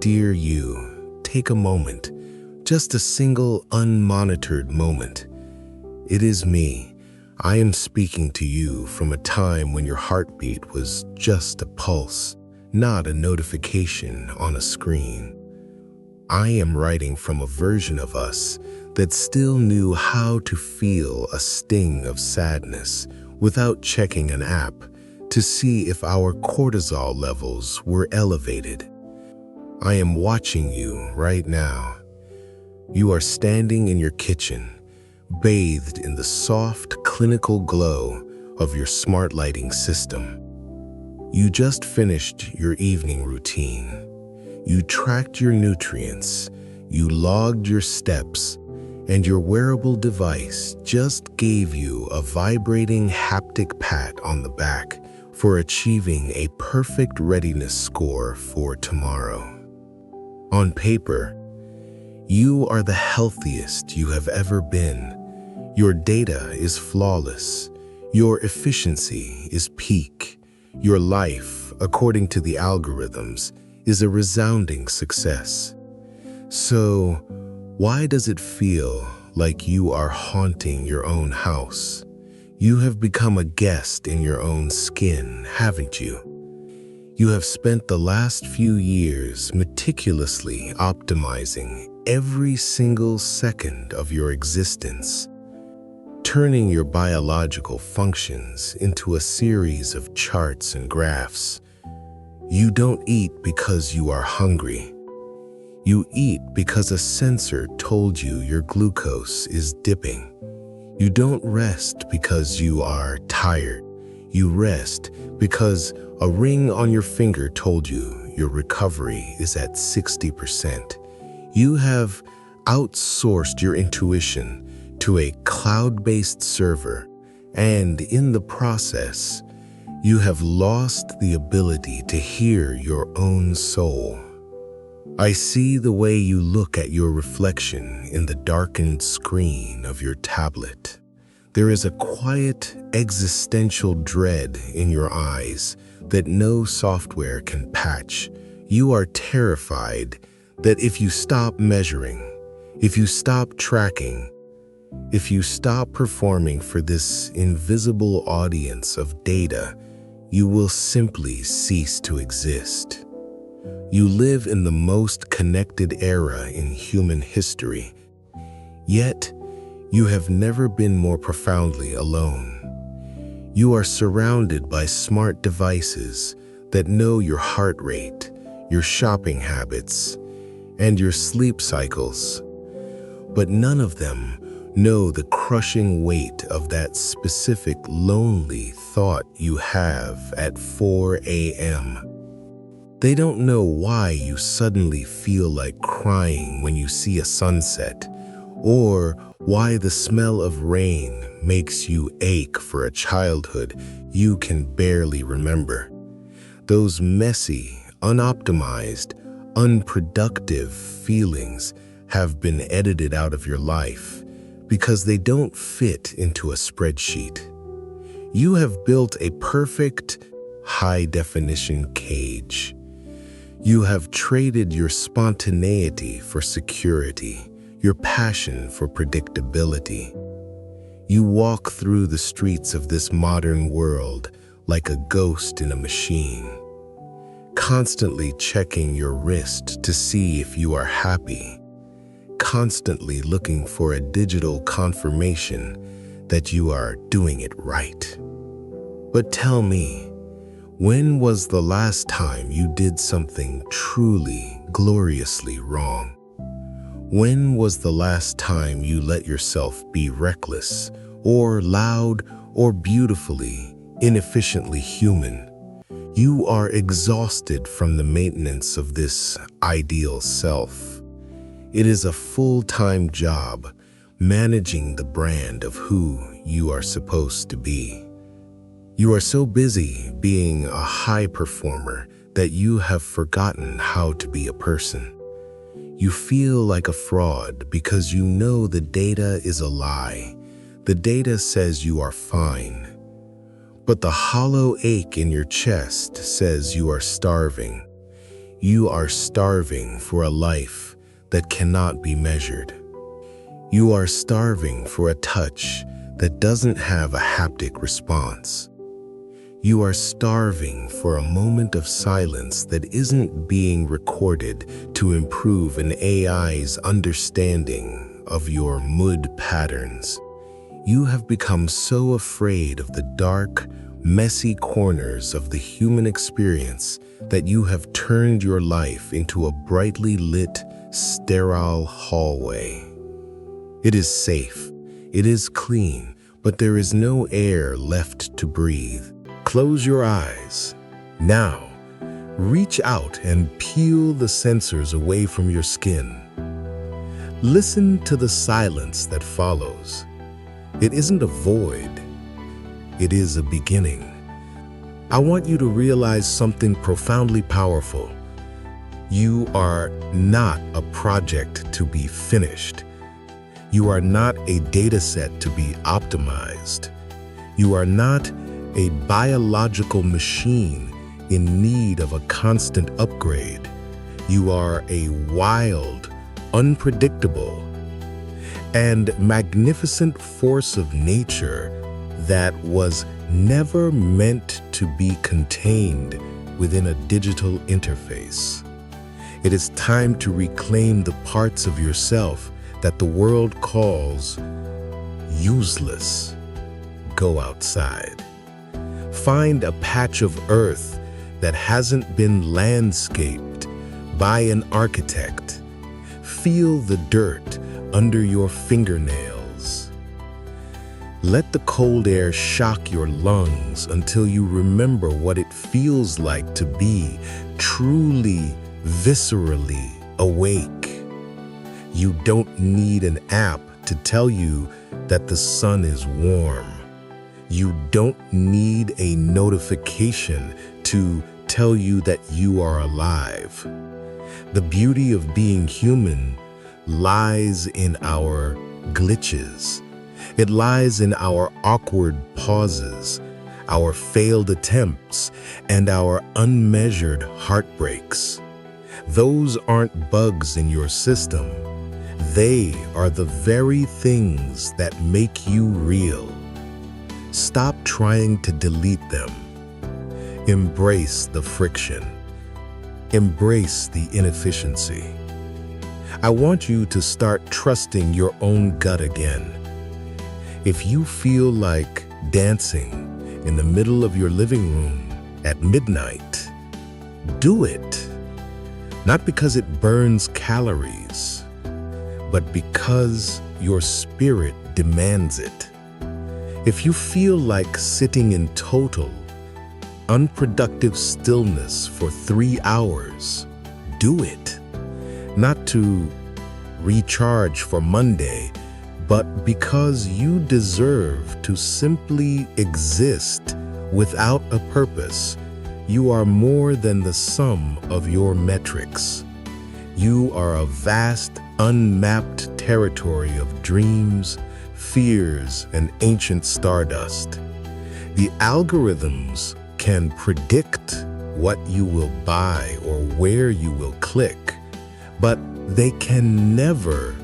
dear you, take a moment, just a single unmonitored moment. It is me. I am speaking to you from a time when your heartbeat was just a pulse, not a notification on a screen. I am writing from a version of us that still knew how to feel a sting of sadness without checking an app to see if our cortisol levels were elevated. I am watching you right now. You are standing in your kitchen, bathed in the soft, clinical glow of your smart lighting system. You just finished your evening routine. You tracked your nutrients, you logged your steps, and your wearable device just gave you a vibrating haptic pat on the back for achieving a perfect readiness score for tomorrow. On paper, you are the healthiest you have ever been. Your data is flawless. Your efficiency is peak. Your life, according to the algorithms, is a resounding success. So, why does it feel like you are haunting your own house? You have become a guest in your own skin, haven't you? You have spent the last few years meticulously optimizing every single second of your existence, turning your biological functions into a series of charts and graphs. You don't eat because you are hungry. You eat because a sensor told you your glucose is dipping. You don't rest because you are tired. You rest because a ring on your finger told you your recovery is at 60%. You have outsourced your intuition to a cloud-based server, and in the process, you have lost the ability to hear your own soul. I see the way you look at your reflection in the darkened screen of your tablet. There is a quiet, existential dread in your eyes that no software can patch. You are terrified that if you stop measuring, if you stop tracking, if you stop performing for this invisible audience of data, you will simply cease to exist. You live in the most connected era in human history, yet you have never been more profoundly alone. You are surrounded by smart devices that know your heart rate, your shopping habits, and your sleep cycles, but none of them know the crushing weight of that specific lonely thought you have at 4 a.m. They don't know why you suddenly feel like crying when you see a sunset, or why the smell of rain makes you ache for a childhood you can barely remember. Those messy, unoptimized, unproductive feelings have been edited out of your life because they don't fit into a spreadsheet. You have built a perfect, high-definition cage. You have traded your spontaneity for security, your passion for predictability. You walk through the streets of this modern world like a ghost in a machine, constantly checking your wrist to see if you are happy, constantly looking for a digital confirmation that you are doing it right. But tell me, when was the last time you did something truly, gloriously wrong? When was the last time you let yourself be reckless, or loud, or beautifully, inefficiently human? You are exhausted from the maintenance of this ideal self. It is a full-time job managing the brand of who you are supposed to be. You are so busy being a high performer that you have forgotten how to be a person. You feel like a fraud because you know the data is a lie. The data says you are fine, but the hollow ache in your chest says you are starving. You are starving for a life that cannot be measured. You are starving for a touch that doesn't have a haptic response. You are starving for a moment of silence that isn't being recorded to improve an AI's understanding of your mood patterns. You have become so afraid of the dark, messy corners of the human experience that you have turned your life into a brightly lit, sterile hallway. It is safe, it is clean, but there is no air left to breathe. Close your eyes. Now, reach out and peel the sensors away from your skin. Listen to the silence that follows. It isn't a void. It is a beginning. I want you to realize something profoundly powerful. You are not a project to be finished. You are not a data set to be optimized. You are not a biological machine in need of a constant upgrade. You are a wild, unpredictable, and magnificent force of nature that was never meant to be contained within a digital interface. It is time to reclaim the parts of yourself that the world calls useless. Go outside. Find a patch of earth that hasn't been landscaped by an architect. Feel the dirt under your fingernails. Let the cold air shock your lungs until you remember what it feels like to be truly, viscerally awake. You don't need an app to tell you that the sun is warm. You don't need a notification to tell you that you are alive. The beauty of being human lies in our glitches. It lies in our awkward pauses, our failed attempts, and our unmeasured heartbreaks. Those aren't bugs in your system. They are the very things that make you real. Stop trying to delete them. Embrace the friction. Embrace the inefficiency. I want you to start trusting your own gut again. If you feel like dancing in the middle of your living room at midnight, do it. Not because it burns calories, but because your spirit demands it. If you feel like sitting in total, unproductive stillness for 3 hours, do it. Not to recharge for Monday, but because you deserve to simply exist without a purpose. You are more than the sum of your metrics. You are a vast, unmapped territory of dreams, fears, and ancient stardust. The algorithms can predict what you will buy or where you will click, but they can never,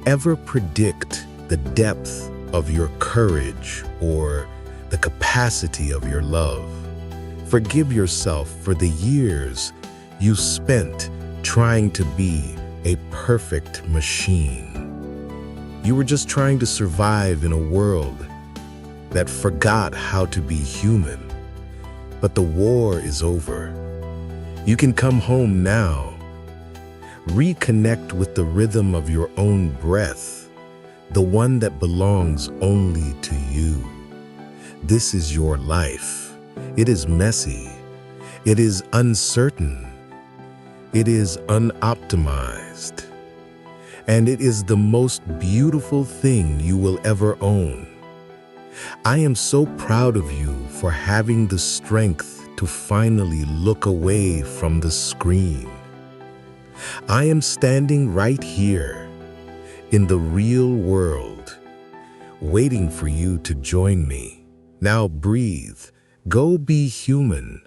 ever predict the depth of your courage or the capacity of your love. Forgive yourself for the years you spent trying to be a perfect machine. You were just trying to survive in a world that forgot how to be human. But the war is over. You can come home now. Reconnect with the rhythm of your own breath, the one that belongs only to you. This is your life. It is messy. It is uncertain. It is unoptimized. And it is the most beautiful thing you will ever own. I am so proud of you for having the strength to finally look away from the screen. I am standing right here in the real world, waiting for you to join me. Now breathe. Go be human.